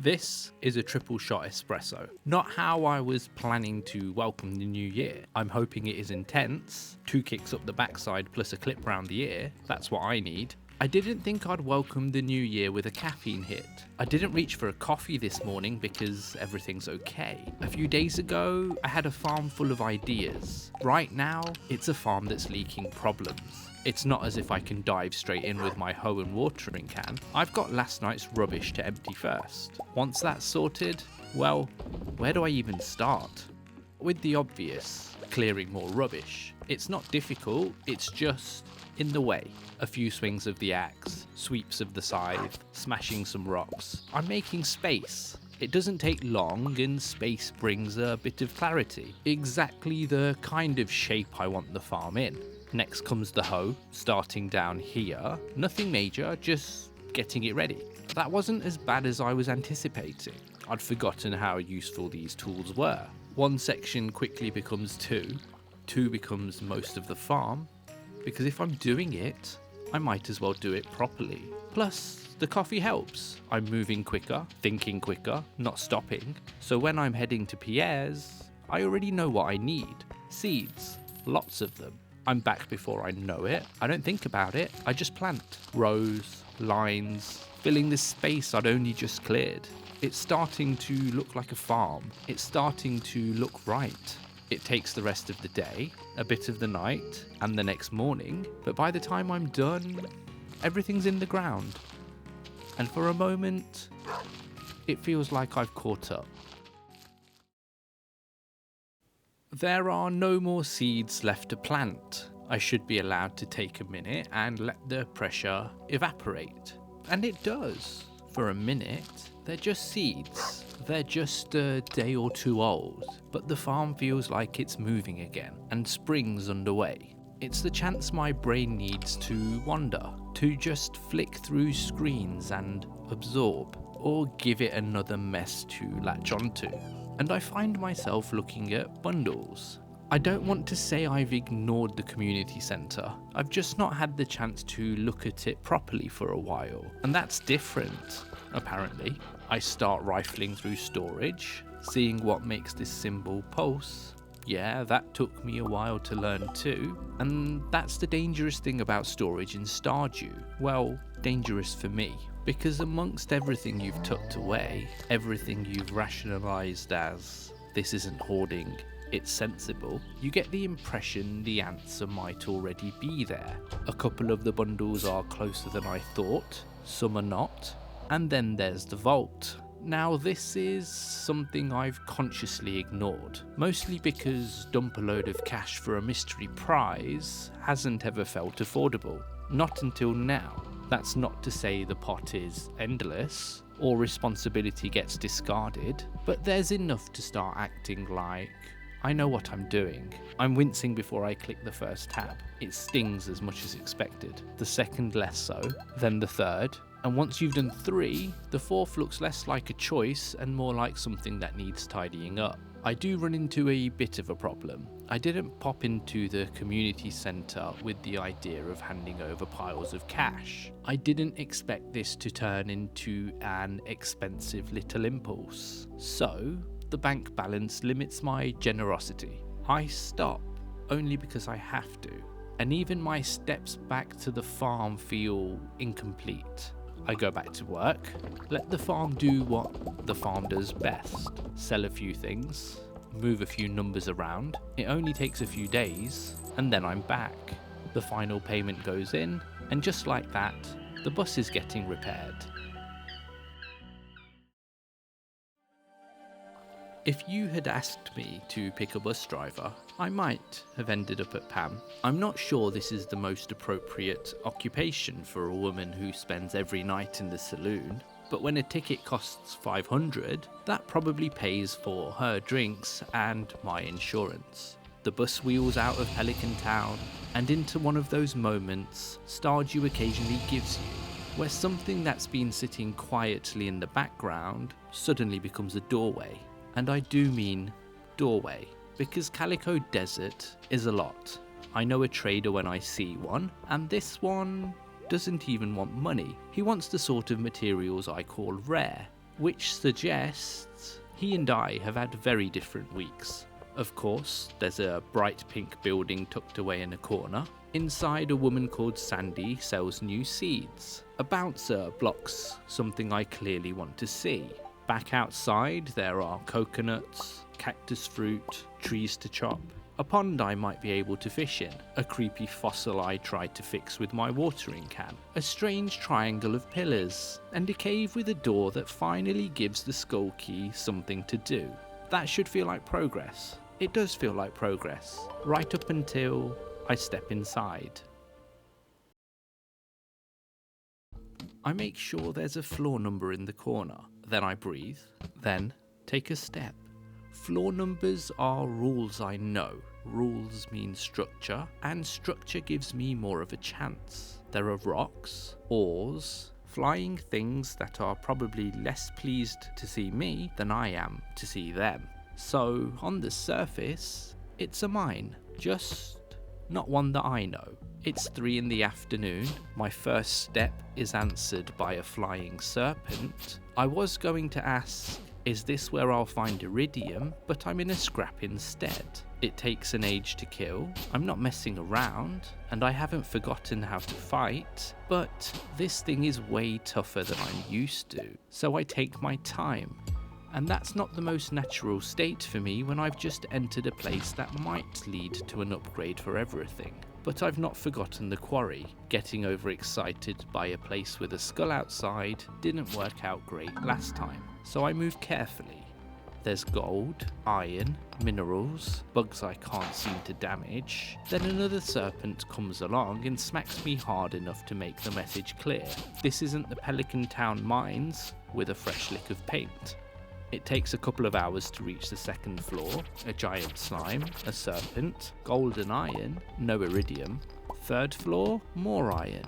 This is a triple shot espresso. Not how I was planning to welcome the new year. I'm hoping it is intense, 2 kicks up the backside plus a clip round the ear. That's what I need. I didn't think I'd welcome the new year with a caffeine hit. I didn't reach for a coffee this morning because everything's okay. A few days ago, I had a farm full of ideas. Right now, it's a farm that's leaking problems. It's not as if I can dive straight in with my hoe and watering can. I've got last night's rubbish to empty first. Once that's sorted, well, where do I even start? With the obvious, clearing more rubbish. It's not difficult, it's just in the way. A few swings of the axe, sweeps of the scythe, smashing some rocks. I'm making space. It doesn't take long and space brings a bit of clarity. Exactly the kind of shape I want the farm in. Next comes the hoe, starting down here. Nothing major, just getting it ready. That wasn't as bad as I was anticipating. I'd forgotten how useful these tools were. One section quickly becomes two becomes most of the farm, because if I'm doing it, I might as well do it properly. Plus, the coffee helps. I'm moving quicker, thinking quicker, not stopping. So when I'm heading to Pierre's, I already know what I need. Seeds, lots of them. I'm back before I know it. I don't think about it, I just plant. Rows, lines, filling this space I'd only just cleared. It's starting to look like a farm. It's starting to look right. It takes the rest of the day, a bit of the night, and the next morning, but by the time I'm done, everything's in the ground. And for a moment, it feels like I've caught up. There are no more seeds left to plant. I should be allowed to take a minute and let the pressure evaporate. And it does. For a minute, they're just seeds. They're just a day or two old, but the farm feels like it's moving again, and spring's underway. It's the chance my brain needs to wander, to just flick through screens and absorb, or give it another mess to latch onto. And I find myself looking at bundles. I don't want to say I've ignored the community centre, I've just not had the chance to look at it properly for a while, and that's different, apparently. I start rifling through storage, seeing what makes this symbol pulse. Yeah, that took me a while to learn too, and that's the dangerous thing about storage in Stardew. Well, dangerous for me, because amongst everything you've tucked away, everything you've rationalised as, this isn't hoarding, it's sensible, you get the impression the answer might already be there. A couple of the bundles are closer than I thought, some are not. And then there's the vault. Now this is something I've consciously ignored, mostly because dump a load of cash for a mystery prize hasn't ever felt affordable. Not until now. That's not to say the pot is endless, or responsibility gets discarded, but there's enough to start acting like I know what I'm doing. I'm wincing before I click the first tab. It stings as much as expected. The second less so, then the third. And once you've done 3, the 4th looks less like a choice and more like something that needs tidying up. I do run into a bit of a problem. I didn't pop into the community centre with the idea of handing over piles of cash. I didn't expect this to turn into an expensive little impulse. So, the bank balance limits my generosity. I stop, only because I have to. And even my steps back to the farm feel incomplete. I go back to work, let the farm do what the farm does best. Sell a few things, move a few numbers around. It only takes a few days, and then I'm back. The final payment goes in, and just like that, the bus is getting repaired. If you had asked me to pick a bus driver, I might have ended up at Pam. I'm not sure this is the most appropriate occupation for a woman who spends every night in the saloon, but when a ticket costs 500, that probably pays for her drinks and my insurance. The bus wheels out of Pelican Town and into one of those moments Stardew occasionally gives you, where something that's been sitting quietly in the background suddenly becomes a doorway. And I do mean doorway, because Calico Desert is a lot. I know a trader when I see one, and this one doesn't even want money. He wants the sort of materials I call rare. which suggests he and I have had very different weeks. Of course, there's a bright pink building tucked away in a corner. Inside, a woman called Sandy sells new seeds. A bouncer blocks something I clearly want to see. Back outside, there are coconuts, cactus fruit, trees to chop. A pond I might be able to fish in, a creepy fossil I tried to fix with my watering can, a strange triangle of pillars, and a cave with a door that finally gives the skull key something to do. That should feel like progress. It does feel like progress, right up until I step inside. I make sure there's a floor number in the corner, then I breathe, then take a step. Floor numbers are rules I know. Rules mean structure, and structure gives me more of a chance. There are rocks, ores, flying things that are probably less pleased to see me than I am to see them. So, on the surface, it's a mine, just not one that I know. It's 3 in the afternoon, my first step is answered by a flying serpent. I was going to ask, is this where I'll find Iridium? But I'm in a scrap instead. It takes an age to kill, I'm not messing around, and I haven't forgotten how to fight, but this thing is way tougher than I'm used to, so I take my time. And that's not the most natural state for me when I've just entered a place that might lead to an upgrade for everything. But I've not forgotten the quarry. Getting overexcited by a place with a skull outside didn't work out great last time, so I move carefully. There's gold, iron, minerals, bugs I can't seem to damage. Then another serpent comes along and smacks me hard enough to make the message clear. This isn't the Pelican Town mines with a fresh lick of paint. It takes a couple of hours to reach the second floor, a giant slime, a serpent, gold and iron, no iridium. Third floor, more iron.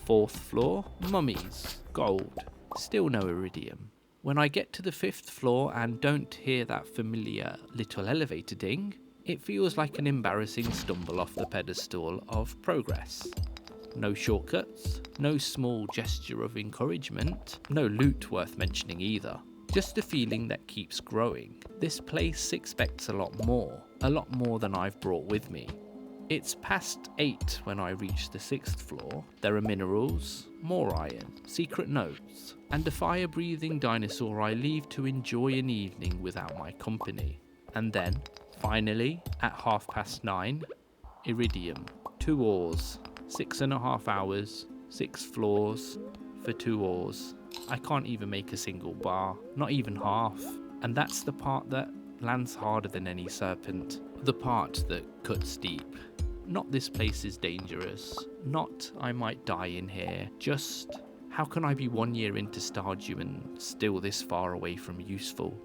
Fourth floor, mummies, gold, still no iridium. When I get to the 5th floor and don't hear that familiar little elevator ding, it feels like an embarrassing stumble off the pedestal of progress. No shortcuts, no small gesture of encouragement, no loot worth mentioning either. Just a feeling that keeps growing. This place expects a lot more than I've brought with me. It's past 8 when I reach the 6th floor. There are minerals, more iron, secret notes, and a fire-breathing dinosaur I leave to enjoy an evening without my company. And then, finally, at 9:30, Iridium. 2 ores, 6.5 hours, 6 floors for 2 ores. I can't even make a single bar, not even half. And that's the part that lands harder than any serpent. The part that cuts deep. Not this place is dangerous. Not I might die in here. Just how can I be 1 year into Stardew and still this far away from useful?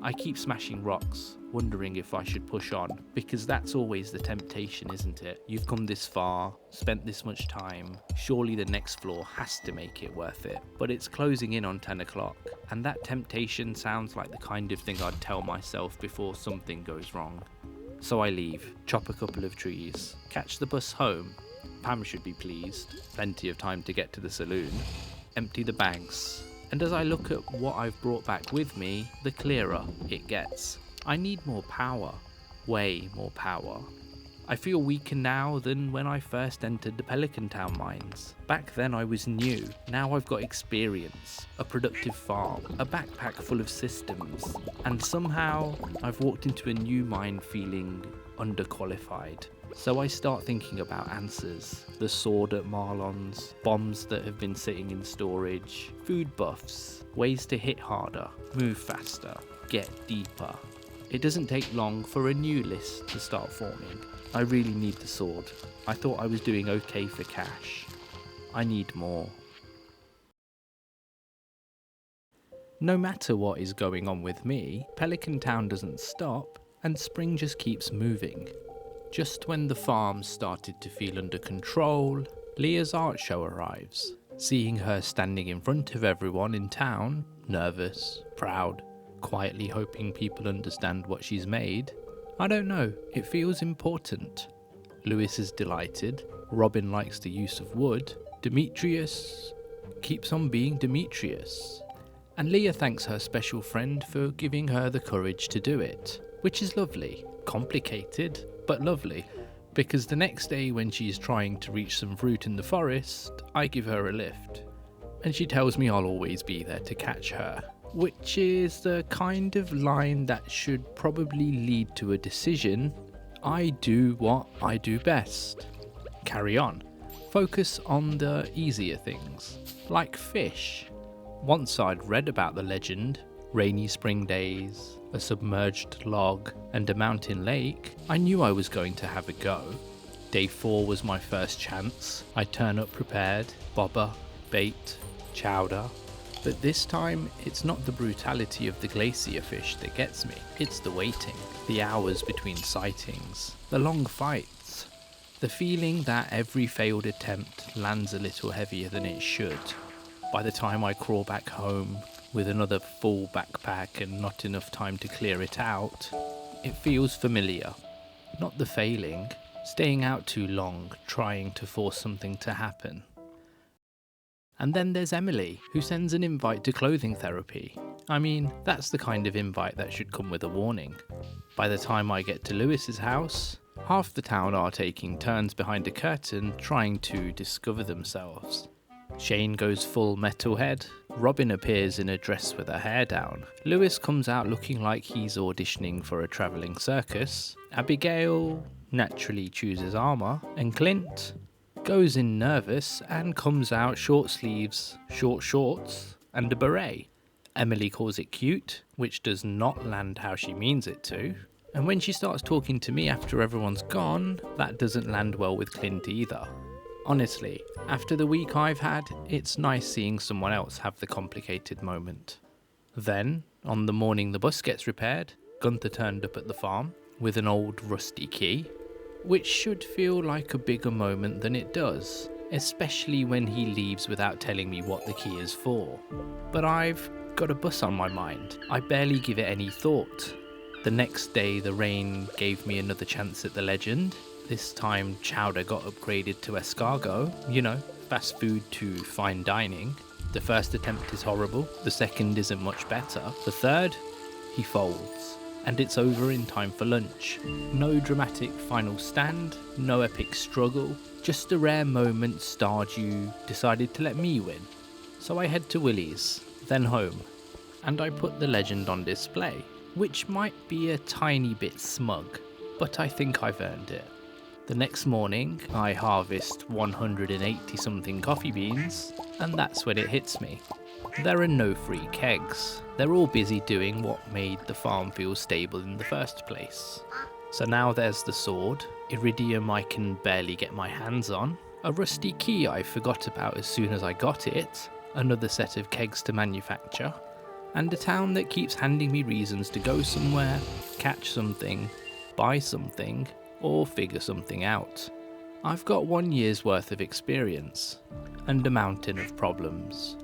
I keep smashing rocks, wondering if I should push on, because that's always the temptation, isn't it? You've come this far, spent this much time, surely the next floor has to make it worth it. But it's closing in on 10 o'clock, and that temptation sounds like the kind of thing I'd tell myself before something goes wrong. So I leave, chop a couple of trees, catch the bus home. Pam should be pleased, plenty of time to get to the saloon, empty the bags. And as I look at what I've brought back with me, the clearer it gets. I need more power, way more power. I feel weaker now than when I first entered the Pelican Town mines. Back then I was new, now I've got experience, a productive farm, a backpack full of systems, and somehow I've walked into a new mine feeling underqualified. So I start thinking about answers, the sword at Marlon's, bombs that have been sitting in storage, food buffs, ways to hit harder, move faster, get deeper. It doesn't take long for a new list to start forming. I really need the sword. I thought I was doing okay for cash. I need more. No matter what is going on with me, Pelican Town doesn't stop, and spring just keeps moving. Just when the farm started to feel under control, Leah's art show arrives. Seeing her standing in front of everyone in town, nervous, proud, quietly hoping people understand what she's made, I don't know, it feels important. Lewis is delighted, Robin likes the use of wood, Demetrius keeps on being Demetrius. And Leah thanks her special friend for giving her the courage to do it, which is lovely. Complicated, but lovely. Because the next day when she's trying to reach some fruit in the forest, I give her a lift. And she tells me I'll always be there to catch her, which is the kind of line that should probably lead to a decision. I do what I do best. Carry on. Focus on the easier things, like fish. Once I'd read about the legend, rainy spring days, a submerged log, and a mountain lake, I knew I was going to have a go. Day 4 was my first chance. I turn up prepared, bobber, bait, chowder. But this time, it's not the brutality of the glacier fish that gets me. It's the waiting, the hours between sightings, the long fights, the feeling that every failed attempt lands a little heavier than it should. By the time I crawl back home with another full backpack and not enough time to clear it out, it feels familiar. Not the failing, staying out too long, trying to force something to happen. And then there's Emily, who sends an invite to clothing therapy. I mean, that's the kind of invite that should come with a warning. By the time I get to Lewis's house, half the town are taking turns behind a curtain trying to discover themselves. Shane goes full metalhead, Robin appears in a dress with her hair down, Lewis comes out looking like he's auditioning for a travelling circus, Abigail naturally chooses armour, and Clint goes in nervous and comes out short sleeves, short shorts, and a beret. Emily calls it cute, which does not land how she means it to, and when she starts talking to me after everyone's gone, that doesn't land well with Clint either. Honestly, after the week I've had, it's nice seeing someone else have the complicated moment. Then, on the morning the bus gets repaired, Gunther turned up at the farm with an old rusty key, which should feel like a bigger moment than it does, especially when he leaves without telling me what the key is for. But I've got a bus on my mind. I barely give it any thought. The next day the rain gave me another chance at the legend. This time chowder got upgraded to escargot, fast food to fine dining. The first attempt is horrible, the second isn't much better, the third, he folds, and it's over in time for lunch. No dramatic final stand, no epic struggle, just a rare moment Stardew decided to let me win. So I head to Willie's, then home, and I put the legend on display, which might be a tiny bit smug, but I think I've earned it. The next morning, I harvest 180 something coffee beans, and that's when it hits me. There are no free kegs. They're all busy doing what made the farm feel stable in the first place. So now there's the sword, Iridium I can barely get my hands on, a rusty key I forgot about as soon as I got it, another set of kegs to manufacture, and a town that keeps handing me reasons to go somewhere, catch something, buy something, or figure something out. I've got 1 year's worth of experience, and a mountain of problems.